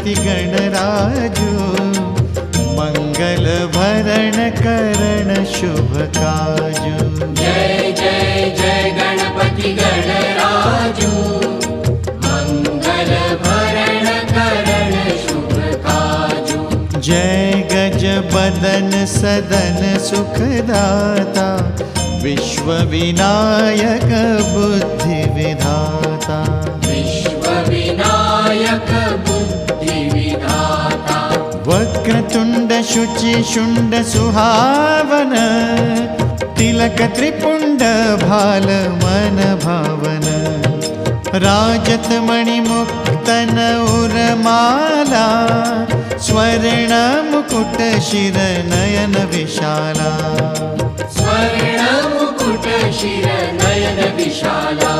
गणपति गणराजु मंगल भरण करण शुभ काजु। जय जय जय गणपति गणराजु मंगल भरण करण शुभ काजु। जय गज बदन सदन सुखदाता विश्व विनायक बुद्धि विधाता। विश्व विनायक बुद्धि विधाता। वक्रतुंड शुचि शुंड सुहावन तिलक त्रिपुंड भाल मन भावन। राजत मणि मुक्तन उर्माला स्वर्ण मुकुट शिर नयन विशाला। स्वर्ण मुकुट शिर नयन विशाला।